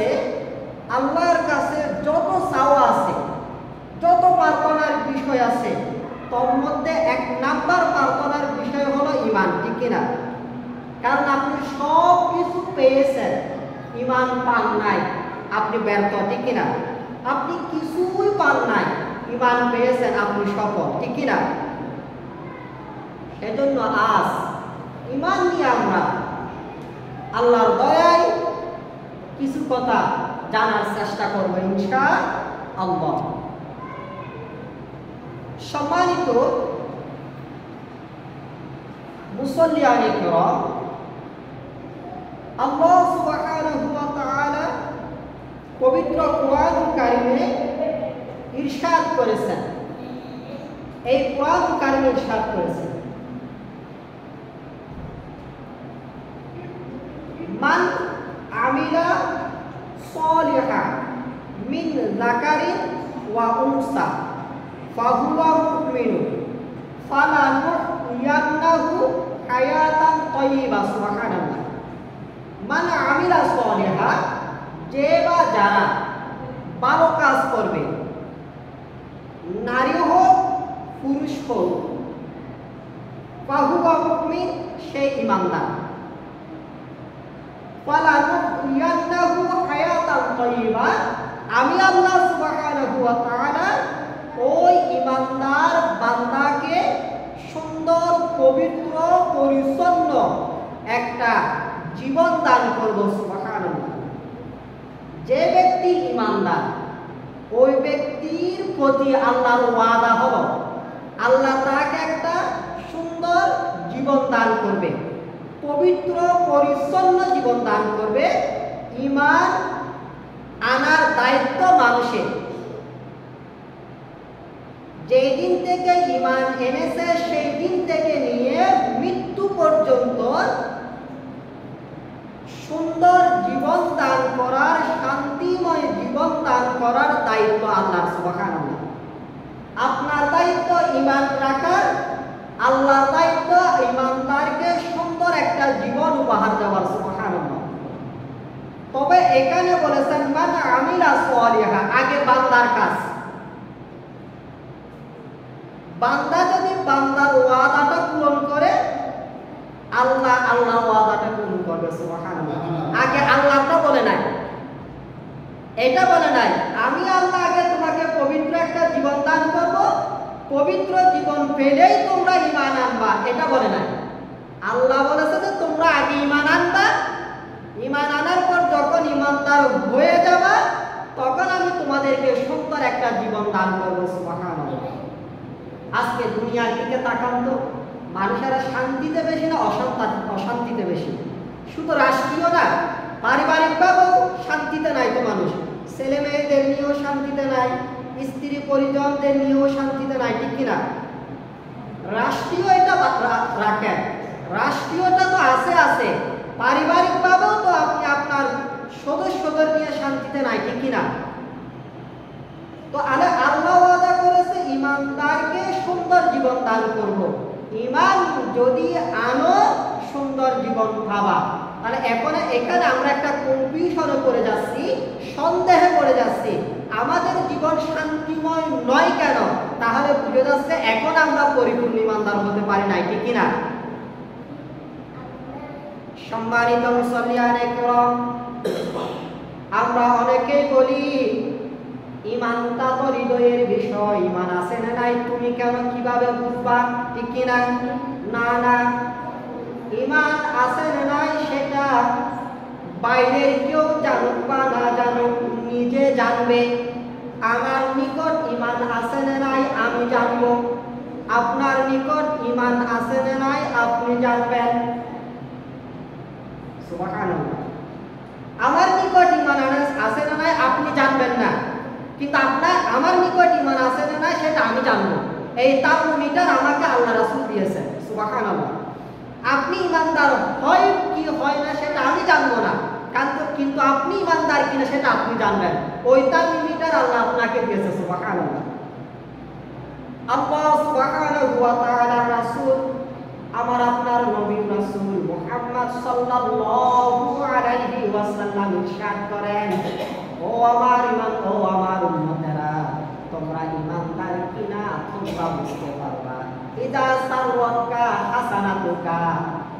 বলতেছে আল্লাহর কাছে যত চাওয়া আছে, যত প্রার্থনার বিষয় আছে, তোর মধ্যে 1 নাম্বার প্রার্থনার বিষয় হলো ঈমান, ঠিক কিনা? কারণ আপনি সব কিছু পেয়েছেন, ঈমান পান নাই, আপনি ব্যর্থ, ঠিক কিনা? আপনি কিছুই পান নাই, ঈমান পেয়েছেন, আপনি সফল, ঠিক কিনা? এজন্য আজ ঈমান নিয়ে আমরা আল্লাহর দয়ায় কিছু কথা জানার চেষ্টা করব ইনশাআল্লাহ। সম্মানিত মুসল্লিয়ানে কিরাম, আল্লাহ সুবহানাহু ওয়া তাআলা পবিত্র কোরআনুল কারীমে ইরশাদ করেছেন, এই কোরআনুল কারীমে ইরশাদ করেছেন, মান আমিলা সালিহা মিন যাকারিন ওয়া উনসা ফাহুয়া মুমিনুন ফালানুহইয়ান্নাহু হায়াতান তাইয়্যিবা। সুবহানাল্লাহ। মান আমিলা সালিহা, যে বা যারা ভালো কাজ করবে, নারী হোক পুরুষ হোক, ফাহুয়া মুমিন, সে ঈমানদার। ফালানুহইয়ান্নাহু হায়াতান তাইয়্যিবা, আমি আল্লাহ সুবহানাহু ওয়া তাআলা ওই ঈমানদার বান্দাকে সুন্দর, পবিত্র, পরিচ্ছন্ন একটা জীবন দান করব। সুবহানাল্লাহ। যে ব্যক্তি ঈমানদার, ওই ব্যক্তির প্রতি আল্লাহর ওয়াদা হলো আল্লাহ তাকে একটা সুন্দর জীবন দান করবে, পবিত্র পরিচ্ছন্ন জীবন দান করবে। ঈমান আনার দায়িত্ব মানুষের। যেই দিন থেকে ঈমান এনেছে সেই দিন থেকে নিয়ে মৃত্যু পর্যন্ত সুন্দর জীবন দান করার, শান্তিময় জীবন দান করার দায়িত্ব আল্লাহর। সুবহানাল্লাহ। আপনার দায়িত্ব ঈমান রাখার, আল্লাহর দায়িত্ব ঈমানদারকে সুন্দর একটা জীবন উপহার দেওয়ার। সুবহানাল্লাহ। তবে এখানে বলেছেন মান আমিলা সালিহা, আগে বান্দার কাজ। বান্দা যদি বান্দার ওয়াদাটা পূরণ করে, আল্লাহ ওয়াদাটা পূরণ করবে। সুবহানাল্লাহ। আগে আল্লাহটা বলে নাই, এটা বলে নাই আমি আল্লাহ আগে তোমাকে পবিত্র একটা জীবন দান করব, পবিত্র জীবন পেলেই তোমরা ঈমান আনবা, এটা বলে নাই। আল্লাহ বলেছে যে তোমরা আগে ঈমান আনবা, ঈমান আনার পর যখন ঈমানদার হয়ে যাবা তখন আমি তোমাদেরকে সুন্দর একটা জীবন দান করব। সুবহানাল্লাহ। আজকে দুনিয়ার দিকে তাকান তো, মানুষেরা শান্তিতে বেশি না অশান্তিতে বেশি? শুধু রাষ্ট্রীয় না, পারিবারিকভাবেও শান্তিতে নাই তো মানুষ। ছেলে মেয়েদের নিয়েও শান্তিতে নাই, স্ত্রী পরিজনদের নিয়েও শান্তিতে নাই, ঠিক কিনা? রাষ্ট্রীয় এটা রাখেন, রাষ্ট্রীয়টা তো আছে, পারিবারিকভাবেও তো আপনি আপনার সদস্যদের নিয়ে শান্তিতে নাই, ঠিক কিনা? তো আল্লাহ ওয়াদা করেছে ঈমানদারকে সুন্দর জীবন দান করব। ঈমান যদি আনো সুন্দর জীবন পাবা। তাহলে এখানে আমরা একটা কনফিউশনে পড়ে যাচ্ছি, সন্দেহে পড়ে যাচ্ছি, আমাদের জীবন শান্তিময় নয় কেন? তাহলে বুঝে যাচ্ছে এখন আমরা পরিপূর্ণ ঈমানদার হতে পারি নাই, ঠিক কিনা? সম্মানিত মুসল্লিয়ানে কিরাম, আমরা অনেকেই বলি ঈমানটা তো হৃদয়ের বিষয়, ঈমান আছে না নাই তুমি কেন কিভাবে বুঝবা, ঠিক কিনা? না, ঈমান আছে না নাই সেটা বাইরের কেউ জানুক বা না জানুক, নিজে জানবে। আমার নিকট ঈমান আছে না নাই আমি জানবো, আপনার নিকট ঈমান আছে না নাই আপনি জানবেন। সুবহানাল্লাহ। আমার নিকট ঈমান আছে না নাই আপনি জানবেন না, কিন্তু আমার নিকট ঈমান আছে না নাই সেটা আমি জানবো। এই থার্মোমিটার আমাকে আল্লাহ রাসূল দিয়েছেন। সুবহানাল্লাহ। আপনি ঈমানদার হয় কি হয় না সেটা আমি জানবো না, কিন্তু আপনি ঈমানদার কিনা সেটা আপনি জানবেন। ওই থার্মোমিটার আল্লাহ আপনাকে দিয়েছে। সুবহানাল্লাহ। আল্লাহ সুবহানাহু ওয়া তাআলা রাসূল আমার আপনার নবী রাসূল মুহাম্মদ সাল্লাল্লাহু আলাইহি ওয়াসাল্লাম ইরশাদ করেন, ও আমার উম্মতেরা, তোমরা ঈমানদার কিনা তোমরা বুঝতে পারবা। ইদা সারওয়াতকা হাসানাতুকা,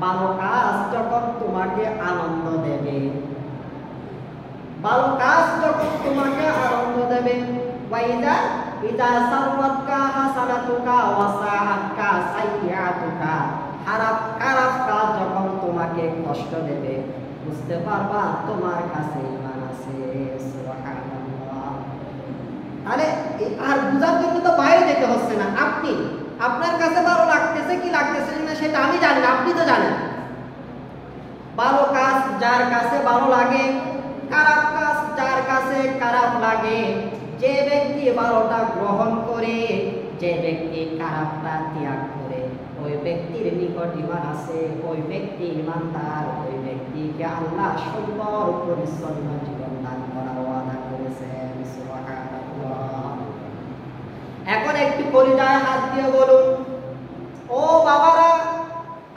ভালো কাজ যখন তোমাকে আনন্দ দেবে, ভালো কাজ যখন তোমাকে আনন্দ দেবে। ইদা সারওয়াতকা হাসানাতুকা ওয়া সাআতকা সাইয়্যাতুকা, খারাপ কাজ যখন তোমাকে কষ্ট দেবে, বুঝতে পারবা তোমার কাছে ঈমান আছে। সুবহানাল্লাহ। তাহলে আর বুঝার জন্য তো বাইরে যেতে হচ্ছে না, আপনি আপনার কাছে ভালো লাগতেছে কি লাগতেছে না সেটা আমি জানি না, আপনি তো জানেন। ভালো কাজ যার কাছে ভালো লাগে, খারাপ কাজ যার কাছে খারাপ লাগে, যে ব্যক্তি ভালোটা গ্রহণ করে, যে ব্যক্তি খারাপটা ত্যাগ করে, ওই ব্যক্তির নিকট ঈমান আছে, ওই ব্যক্তি ঈমানদার, ওই ব্যক্তিকে আল্লাহ সুন্দর পরিচ্ছন্ন জীবন দান করার ওয়াদা করেছেন। সুবহানাল্লাহ। এখন একটু কলিজায় হাত দিয়ে বলুন, ও বাবারা,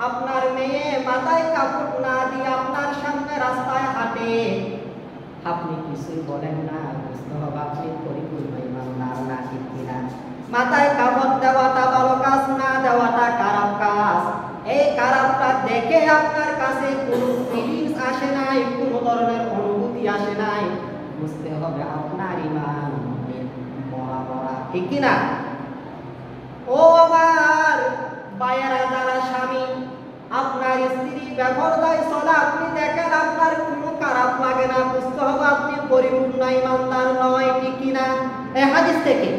আপনার মেয়ে মাথায় কাপড় না দিয়ে আপনার সামনে রাস্তায় হাঁটে, আপনি কিছুই বলেন না, বুঝতে হবে আপনি পরিপূর্ণ ঈমানদার না, ঠিক কিনা? মাথায় কাপড় দেওয়াটা ভালো কাজ, না দেওয়াটা খারাপ কাজ। এই খারাপটা দেখে আপনার কাছে কোনো ফিলিংস আসে নাই, কোনো ধরনের অনুভূতি আসে নাই, বুঝতে হবে আপনার ঈমান মরা, ঠিক কিনা? ও আমার ভাইয়েরা, যারা স্বামী, আপনার স্ত্রী বেপরদায় চলা আপনি দেখেন, আপনার কোনো খারাপ লাগে না, বুঝতে হবে আপনি পরিপূর্ণ ঈমানদার নয়, ঠিক কিনা? এই হাদিস থেকে।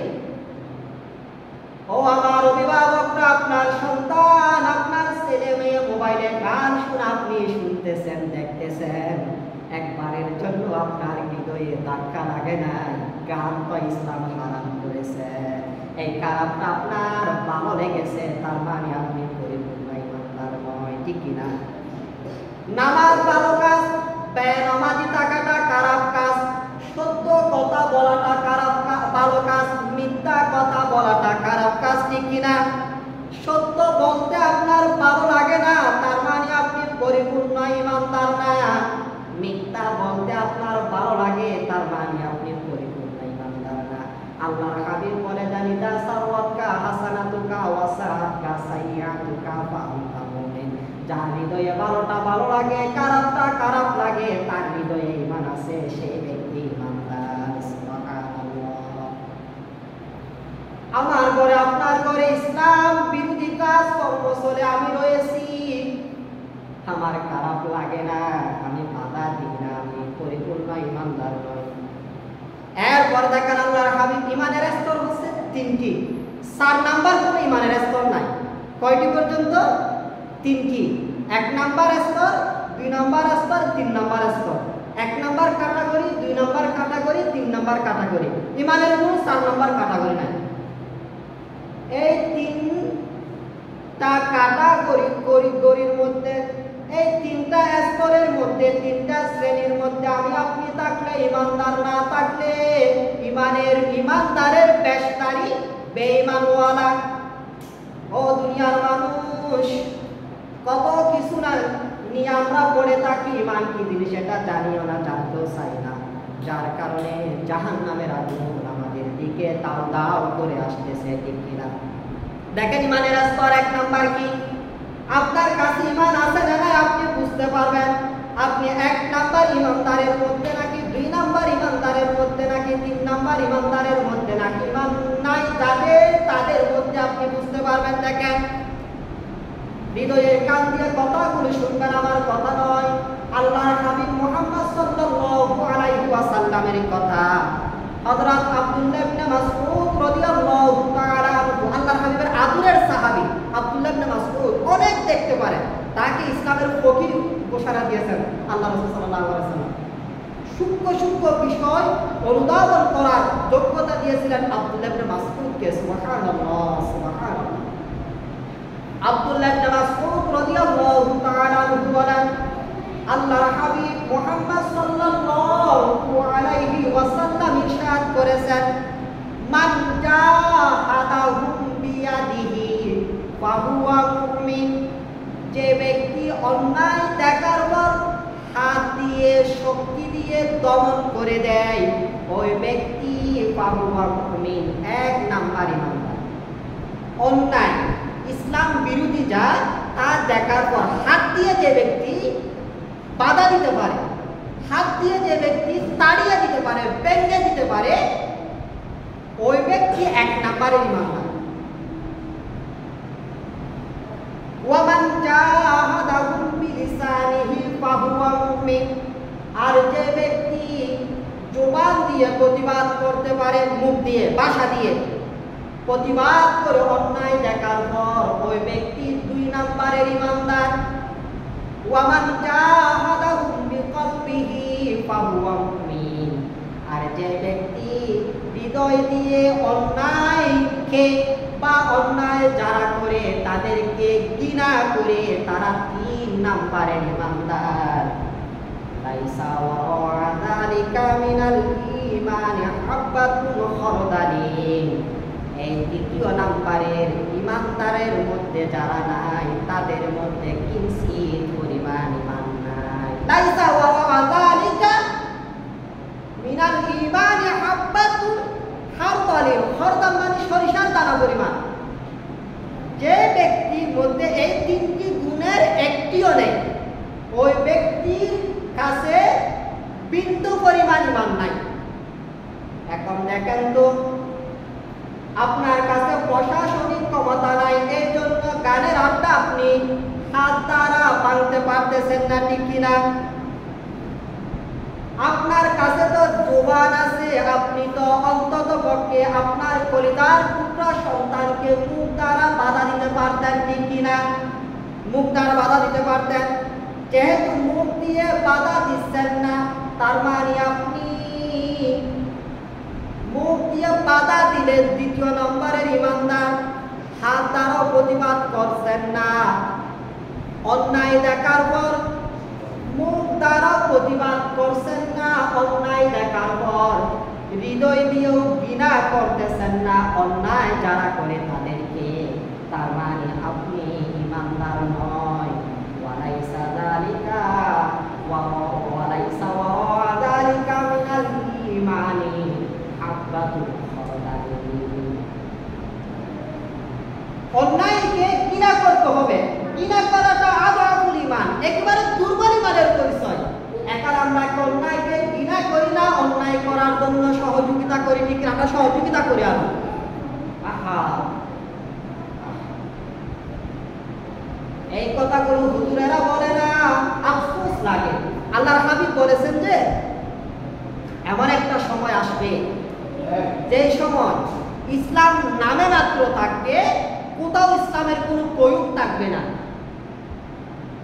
ও আমার অভিভাবকরা, আপনার সন্তান, আপনার ছেলে মেয়ে মোবাইলে গান শুনে আপনি শুনতেছেন, দেখতেছেন, একবারের জন্য আপনার হৃদয়ে ধাক্কা লাগে না, গান তো ইসলাম হারাম করেছে, এই খারাপটা আপনার ভালো লেগেছে, তার মানে আপনি পরিপূর্ণ ঈমানদার নয়, ঠিক কিনা? নামাজ ভালো কাজ, বেনামাজি থাকাটা খারাপ কাজ, সত্য কথা বলাটা খারাপ ভালো কাজ, মিথ্যা কথা বলাটা খারাপ কাজ, ঠিক কিনা? সত্য বলতে আপনার ভালো লাগে না, তার মানে আপনি পরিপূর্ণ ঈমানদার না। মিথ্যা বলতে আপনার ভালো লাগে, তার মানে আপনি পরিপূর্ণ ঈমানদার না। আল্লাহর হাবিব বলে দেন, ইদা সারওয়াতকা হাসানাতুকা ওয়া সাআতকা সাইয়্যাতুকা ফাআনতা মুমিন। যার হৃদয়ে ভালোটা ভালো লাগে, খারাপটা খারাপ লাগে, তার হৃদয়ে ঈমান আছে, সেই ব্যক্তি ঈমানদার। সুবহানাল্লাহ। আমার ঘরে আপনার ঘরে ইসলাম বিরোধী কাজ কর্ম চলে, আমি রয়েছি, আমার খারাপ লাগে না, আমি বাধা দিই না, আমি পরিপূর্ণ ঈমানদার নই। এরপর দেখেন আল্লাহর হাবিব ঈমানের স্তর হচ্ছে তিনটি, 4 নাম্বার কোনো ঈমানের স্তর নাই। কয়টি পর্যন্ত? 3টি। 1 নাম্বার স্তর, 2 নাম্বার স্তর, 3 নাম্বার স্তর। 1 number category, 2 number category, 3 number category. ঈমানের কোনো 4 নাম্বার ক্যাটাগরি নাই। এই 3টা ক্যাটাগরির মধ্যে, এই 3টা স্তরের মধ্যে, 3টা শ্রেণীর মধ্যে আমি আপনি থাকলে, ঈমানদার না থাকলে, ঈমানদারের বেশতারি বেঈমানওয়ালা। ও দুনিয়ার মানুষ, কত কিছু না নিয়ে আমরা পড়ে থাকি, ঈমান কি জিনিস এটা জানিও না, জানতেও চাই না, যার কারণে জাহান্নামের আগুন আমাদের দিকে দাও দাও করে আসতেছে, ঠিক কিনা? দেখেন ঈমানের স্তর 1 নাম্বার কি? আপনার কাছে ঈমান আছে না নাই আপনি বুঝতে পারবেন। আপনি 1 নাম্বার ঈমানদারের মধ্যে নাকি 2 নাম্বার ঈমানদারের মধ্যে নাকি 3 নাম্বার ঈমানদারের মধ্যে নাকি ঈমান নাই তাদের মধ্যে আপনি বুঝতে পারবেন। দেখেন, হৃদয়ের কান দিয়ে কথাগুলো শুনবেন, আমার কথা নয়, আল্লাহর হাবিব মুহাম্মদ সাল্লাল্লাহু আলাইহি ওয়াসাল্লামের কথা। হযরত আব্দুল্লাহ ইবনে মাসউদ রাদিয়াল্লাহু তাআলা আনহু, আল্লাহর হাবিবের আদরের সাহাবী আব্দুল্লাহ ইবনে মাসউদ, অনেক দেখতে পারেন, তাকে ইসলামের ফকিহ ঘোষণা দিয়েছেন আল্লাহ রাসূল সাল্লাল্লাহু আলাইহি ওয়াসাল্লাম। সূক্ষ্ম বিষয় অনুধাবন করার যোগ্যতা দিয়েছিলেন আব্দুল্লাহ ইবনে মাসউদকে। সুবহানাল্লাহ, সুবহানাল্লাহ। আব্দুল্লাহ ইবনে মাসউদ রাদিয়াল্লাহু তাআলা আনহু বলেন, আল্লাহর হাবিব মুহাম্মদ সাল্লাল্লাহু আলাইহি ওয়াসাল্লাম ইরশাদ করেছেন, মান জাহাদাহুম বিয়াদিহি ফাহুয়া মুমিন শক্তি দিয়ে দমন করে দেয়, ওই ব্যক্তি ফাহুয়া মুমিন, 1 নাম্বার ঈমানদার। অন্যায় ইসলাম বিরোধী যা তা দেখার পর হাত দিয়ে যে ব্যক্তি বাধা দিতে পারে, হাত দিয়ে যে ব্যক্তি তাড়িয়ে দিতে পারে, ভেঙে দিতে পারে, ওই ব্যক্তি 1 নাম্বারের ঈমানদার। ওয়ামান জাহাদাহুম বিলিসানিহি ফাহুয়া মুমিন, আর যে ব্যক্তি জবান দিয়ে প্রতিবাদ করতে পারে, মুখ দিয়ে ভাষা দিয়ে প্রতিবাদ করে অন্যায় দেখার পর, ওই ব্যক্তি 2 নাম্বারের ঈমানদার। ওয়ামান জাহাদাহুম বিকলবিহি ফাহুয়া মুমিন, আর যে ব্যক্তি হৃদয় দিয়ে অন্যায়কে বা অন্যায় যারা করে তাদেরকে ঘৃণা করে, তারা 3 নাম্বারের ঈমানদার। লাইসা ওয়া যালিকা মিনাল ঈমানি হাব্বাতুন খারদালিন, এই 3য় নাম্বারের ঈমানদারের মধ্যে যারা নাই, তাদের মধ্যে কিঞ্চিত পরিমাণ ঈমান নাই। লাইসা ওয়া যালিকা মিনাল ঈমানি হাব্বাতুন খারদালিন, খারদাল মানে সরিষার দানা পরিমাণ। যে ব্যক্তির মধ্যে এই 3টি গুণের একটিও নেই, ওই ব্যক্তির কাছে বিন্দু পরিমাণ ঈমান নাই। এখন দেখেন তো, আপনার কাছে প্রশাসনিক ক্ষমতা নাই, এই জন্য গানের আড্ডা আপনি হাত দ্বারা ভাঙতে পারতেছেন না, ঠিক কিনা? আপনার কাছে তো জবান আছে, আপনি তো অন্তত পক্ষে আপনার কলিজার টুকরা সন্তানকে মুখ দ্বারা বাধা দিতে পারতেন, ঠিক কিনা? মুখ দ্বারা বাধা দিতে পারতেন। যেহেতু মুখ দিয়ে বাধা দিচ্ছেন না, তার মানে আপনি মুখ দিয়ে বাধা দিলে 2য় নম্বরের ঈমানদার। হাত দ্বারাও প্রতিবাদ করছেন না, অন্যায় দেখার পর মুখ দ্বারা প্রতিবাদ করছেন না, অন্যায় দেখার পর হৃদয় দিয়েও ঘৃণা করতেছেন না অন্যায় যারা করে তাদেরকে, তার মানে আপনি ঈমানদার নয়। ওয়ালাইসা যালিকা ওয়ালাইসা ওয়া যালিকা মিনাল ঈমানি হাব্বাতুন খারদালিন। অন্যায়কে ঘৃণা করতে হবে, ঘৃণা করাটা আযাবুল ঈমান, একেবারে দুর্বল ঈমানের পরিচয়। এখন আমরা অন্যায়কে ঘৃণা করি না, অন্যায় করার জন্য সহযোগিতা করি, ঠিক আমরা সহযোগিতা করি। আর এই কথাগুলো হুজুরেরা বলে না, আফসোস লাগে। আল্লাহর হাবিব বলেছেন যে এমন একটা সময় আসবে, যে সময় ইসলাম নামে মাত্র থাকবে, কোথাও ইসলামের কোনো প্রয়োগ থাকবে না।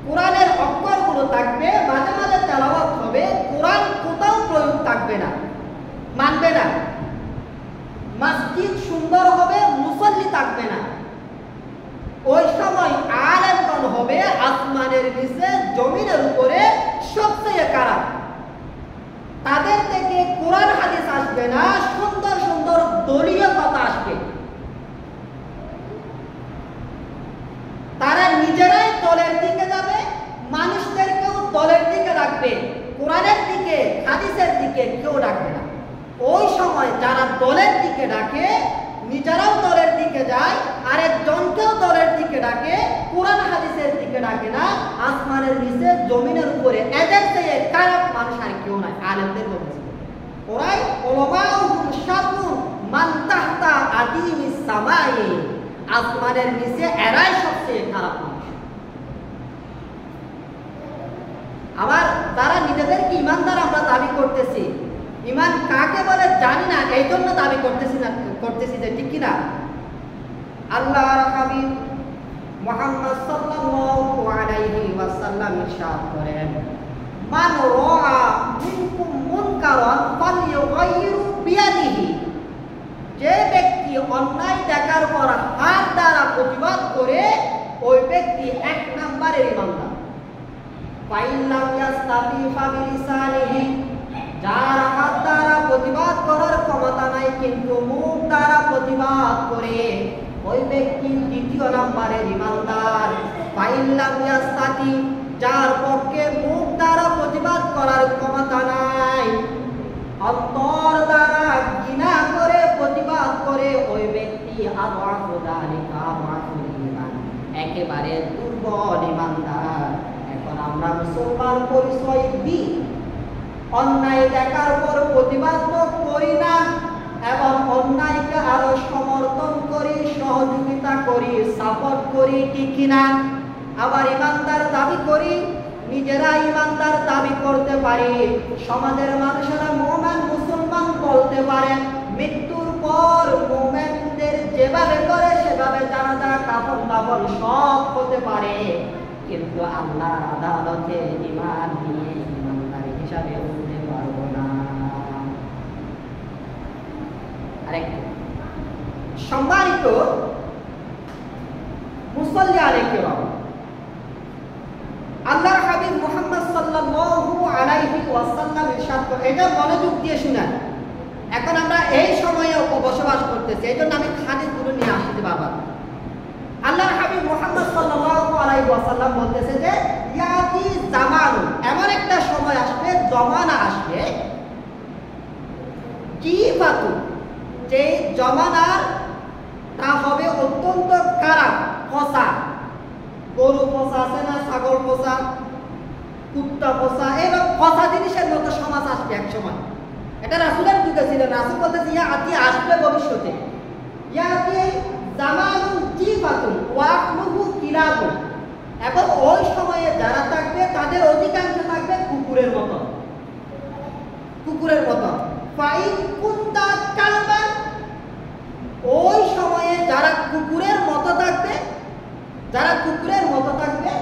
কোরআনের অক্ষরগুলো থাকবে, মাঝে মাঝে তেলাওয়াত হবে, কোরআন কোথাও প্রয়োগ থাকবে না, মানবে না। মসজিদ সুন্দর হবে, মুসল্লি থাকবে না। ওই সময় আলেমগণ হবে আসমানের নিচে জমিনের উপরে সবচেয়ে খারাপ। তাদের থেকে কোরআন হাদিস আসবে না, সুন্দর সুন্দর দলীয় কথা আসবে। তারা নিজেরাই দলের দিকে যাবে, মানুষদেরকেও দলের দিকে রাখবে, কোরআনের দিকে হাদিসের দিকে কেউ রাখবে না। ওই সময় যারা দলের দিকে ডাকে, নিজেরাও দলের দিকে যায়, আরেকজনকেও দলের দিকে ডাকে, কোরআন হাদিসের দিকে ডাকে না, আসমানের নিচে জমিনের উপরে এদের থেকে খারাপ মানুষ আর কেউ নাই। আলেমদের বলছে ওরাই উলামাউহুম শাররুন মান তাহতা আদিমিস সামাই, আসমানের নিচে এরাই সবচেয়ে খারাপ মানুষ। আবার তারা নিজেদেরকে ঈমানদার আমরা দাবি করতেছি, ঈমান কাকে বলে জানি না, এই জন্য দাবি করতেছি যে, ঠিক কিনা? আল্লাহর হাবিব মুহাম্মদ সাল্লাল্লাহু আলাইহি ওয়াসাল্লাম ইরশাদ করেন, মান রাআ মিনকুম মুনকারান ফালইউগাইয়িরু বিয়াদিহি, যে ব্যক্তি অন্যায় দেখার পর হাত দ্বারা প্রতিবাদ করে, ওই ব্যক্তি 1 নম্বরের ঈমানদার। ফাইল্লাম ইয়াস্তাতি ফাবিলিসানিহি, যার হাত দ্বারা প্রতিবাদ করার ক্ষমতা নাই কিন্তু মুখ দ্বারা প্রতিবাদ করে, ওই ব্যক্তি 2য় নম্বরের ঈমানদার। ফাইল্লাম ইয়াস্তাতি, যার পক্ষে মুখ দ্বারা প্রতিবাদ করার ক্ষমতা একেবারে দুর্বল ইমানদার। এখন আমরা মুসলমান পরিচয় দিই, অন্যায় দেখার পর প্রতিবাদ করি না এবং অন্যায়কে আরো সমর্থন করি, সহযোগিতা করি, সাপোর্ট করি, ঠিক কিনা? আবার ইমানদার দাবি করি, নিজেরা ইমানদার দাবি করতে পারি, সমাজের মানুষেরা মুমিন মুসলমান বলতে পারে, মৃত্যুর পর মুমিনদের যেভাবে করে সেভাবে জানাজা কাফন দাফন সব হতে পারে, কিন্তু আল্লাহর আদালতে ঈমান নিয়ে ইমানদার হিসাবে উঠতে পারবো না। আরেকটু সম্মানিত মুসল্লি আলাইহিম, আল্লাহর হাবিব মুহাম্মদ সাল্লাল্লাহু আলাইহি ওয়াসাল্লাম ইরশাদ করেন, এটা মনোযোগ দিয়ে শুনেন। এখন আমরা এই সময়ে বসবাস করতেছি, এই জন্য আমি হাদিসগুলো নিয়ে আসতে বারবার। আল্লাহর হাবিব মুহাম্মদ সাল্লাল্লাহু আলাইহি ওয়াসাল্লাম বলতেছে যে ইয়াতি জামানু, এমন একটা সময় আসবে, জমানা আসবে, কি ফাতু, যে জমানার তা হবে অত্যন্ত খারাপ, পচা, গরু পচা আছে না, ছাগল পচা, কুত্তা পচা, এবং পচা জিনিসের মতো সমাজ আসবে এক সময়। এটা রাসূলের যুগে ছিল। রাসূল বলতেছে ইয়াতি, আসবে ভবিষ্যতে, ইয়াতি জামানুন জিফাতুন ওয়া আহলুহু কিলাবুন, এবং ওই সময়ে যারা থাকবে তাদের অধিকাংশ থাকবে কুকুরের মতো, কুকুরের মতো। ফাইন কুনতা কালবান, ওই সময়ে যারা কুকুরের মতো থাকবে, যারা কুকুরের মতো থাকবে,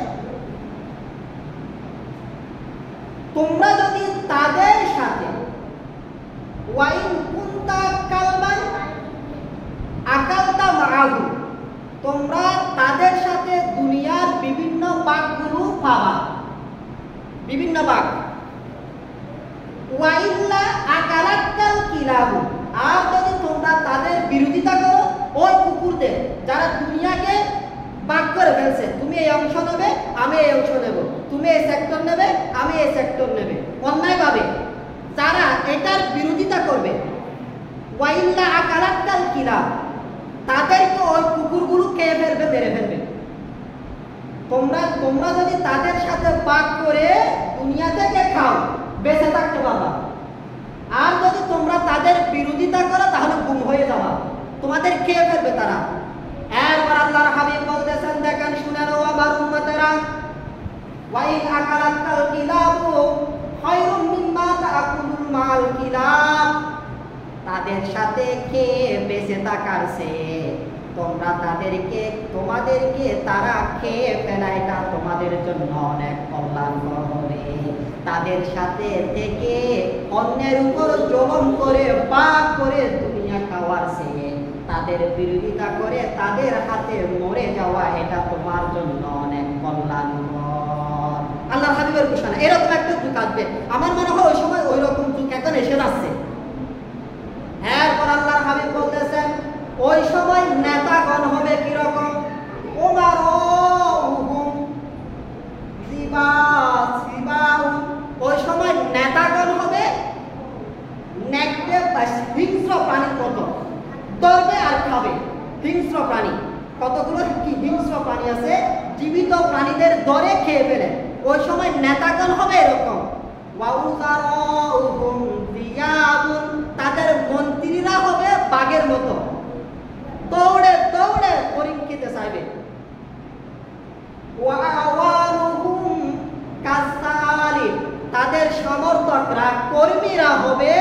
তোমরা যদি তাদের সাথে ওয়াইন কুনতা কালবান আকালতা মাআহু, তোমরা তাদের সাথে দুনিয়ার বিভিন্ন বাঘগুলো পাবা, বিভিন্ন বাঘ। ওয়াইল্লা আকালাক্কাল কিলাবু, আর যদি তোমরা তাদের বিরোধিতা করো, ওই কুকুরদের যারা দুনিয়াকে ভাগ করে ফেলছে, তুমি এই অংশ নেবে, আমি এই অংশ নেব, তুমি এই সেক্টর নেবে, আমি এই সেক্টর নেবে, অন্যায়ভাবে যারা এটার বিরোধিতা করবে, ওয়াইল্লা আকালাক্কাল কিলাব, তাদেরকে ওই কুকুরগুলো খেয়ে ফেলবে, মেরে ফেলবে। তোমরা যদি তাদের সাথে ভাগ করে দুনিয়া থেকে খাও, বেঁচে থাকতে পারবা। আর যদি তোমরা তাদের বিরোধিতা করো, তাহলে গুম হয়ে যাবা, তোমাদের খেয়ে ফেলবে তারা। এরপর আল্লাহর হাবিব বলতেছেন, দেখেন শুনেন ও আমার উম্মতেরা, ওয়াইন আকালাক্কাল কিলাবু খায়রুম মিম্মা তাকুলুল মাল কিলাব, তাদের সাথে খেয়ে বেঁচে থাকার চেয়ে তোমরা তোমাদেরকে তারা খেয়ে ফেলা, এটা তোমাদের জন্য অনেক কল্যাণকর হবে। তাদের সাথে থেকে অন্যের উপর জুলুম করে পাপ করে দুনিয়া খাওয়ার চেয়ে তাদের বিরোধিতা করে তাদের হাতে মরে যাওয়া, এটা তোমার জন্য অনেক কল্যাণকর। আল্লাহর হাবিবের ঘোষণা। এরকম একটা যুগ আসবে, আমার মনে হয় ওই সময় ওই রকম যুগ এখন এসে যাচ্ছে। এরপর আল্লাহর হাবিব বলতেছেন, ওই সময় নেতাগণ হবে কিরকম, ওই সময় নেতাগণ হবে হিংস্র প্রাণীর মতো, ধরবে আর খাবে। হিংস্র প্রাণী, কতগুলো কি হিংস্র প্রাণী আছে, জীবিত প্রাণীদের ধরে খেয়ে ফেলে। ওই সময় নেতাগণ হবে এরকম, তাদের মন্ত্রীরা হবে বাঘের মতো, দৌড়ে দৌড়ে হরিণ খেতে চাইবে। তাদের সমর্থকরা, কর্মীরা হবে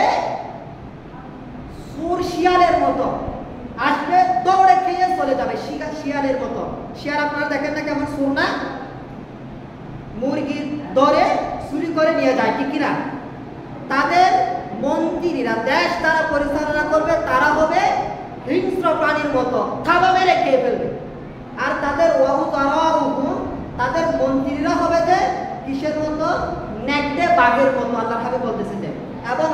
সুর শিয়ালের মতো, আসবে দৌড়ে খেয়ে চলে যাবে, শিয়ালের মতো। শিয়াল আপনারা দেখেন না কেমন সুর না, মুরগির ধরে চুরি করে নিয়ে যায়, ঠিক কিনা? তাদের মন্ত্রীরা, দেশ তারা পরিচালনা করবে, তারা হবে হিংস্র প্রাণীর মতো, থাবা মেরে খেয়ে ফেলবে। আর তাদের তাদের মন্ত্রীরা হবে যে কিসের মতো, নেকড়ে বাঘের মতো, আল্লাহ হাবিব বলতেছেন। এবং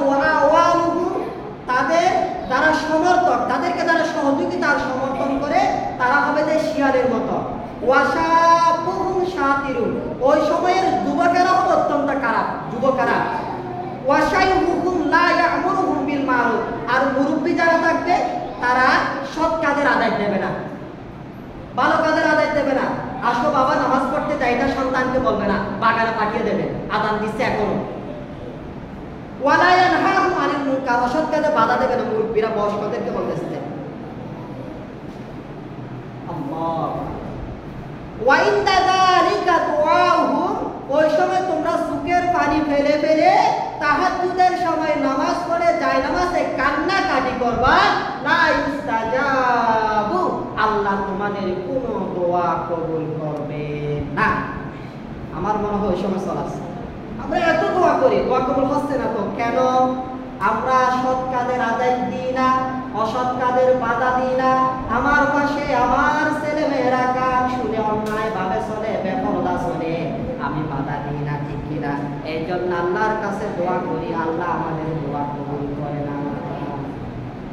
তাদের যারা সমর্থক, তাদেরকে যারা সহযোগিতা আর সমর্থন করে, তারা হবে যে শিয়ালের মতো। ওই সময়ের যুবকেরা হবে অত্যন্ত খারাপ, যুবকেরা। আর মুরব্বী যারা থাকবে, তারা সৎ কাজের আদায় দেবে না, ভালো কাজের আদায় দেবে না। আসো বাবা নামাজ পড়তে যাই, এটা সন্তানকে বলবে না, বাগানে পাঠিয়ে দেবে, আযান দিচ্ছে এখনো। ওয়ালা ইয়ানহাহু আনিল মুনকার, অসৎ কাজে বাধা দেবে না, মুরব্বিরা বয়স্কদেরকে বলতেছে। আল্লাহ ওয়া ইনদা যালিকা দুআউহুম, ওই সময় তোমরা চোখের পানি ফেলে ফেলে তাহাজ্জুদের সময় নামাজ পড়ে যায় নামাজে কান্নাকাটি করবা, লা ইস্তাজাবু, আল্লাহ তোমাদের কোনো দোয়া কবুল করবে না। আমার মনে হয় ওই সময় চলাছে, আমরা এত দোয়া করি, দোয়া কবুল হচ্ছে না তো কেন? আমরা সৎ কাজের আদায় দিই না, অসৎ কাজের বাধা দিই না। আমার পাশে আমার ছেলে মেয়েরা গান শুনে অন্যায় ভাবে চলে, বেপরদা চলে, আমি বাধা দিই না, ঠিক কিনা? এই জন্য আল্লাহর কাছে দোয়া করি, আল্লাহ আমাদের দোয়া কবুল করে না।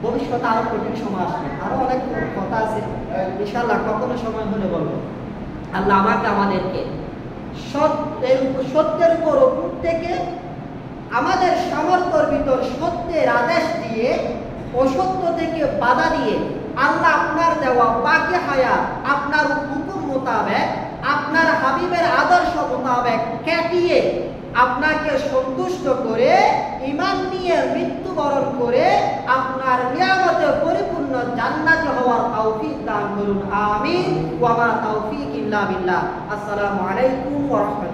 ভবিষ্যতে আরো কঠিন সময় আসবে, আরো অনেক কথা আছে, ইনশাআল্লাহ কখনো সময় হলে বলবো। আল্লাহ আমাকে আমাদেরকে সত্যের উপর উপর থেকে আমাদের সামর্থ্যের ভিতর সত্যের আদেশ দিয়ে অসত্য থেকে বাধা দিয়ে আল্লাহ আপনার দেওয়া বাকি হায়াত আপনার হুকুম মোতাবেক, আপনার হাবিবের আদর্শ মোতাবেক কাটিয়ে আপনাকে সন্তুষ্ট করে ঈমান নিয়ে মৃত্যুবরণ করে আপনার নিয়ামতে পরিপূর্ণ জান্নাতি হওয়ার তৌফিক দান করুন। আমিন। ওয়া মা তৌফিক ইল্লা বিল্লাহ। আসসালামু আলাইকুম ওয়া রাহমাতুল্লাহ।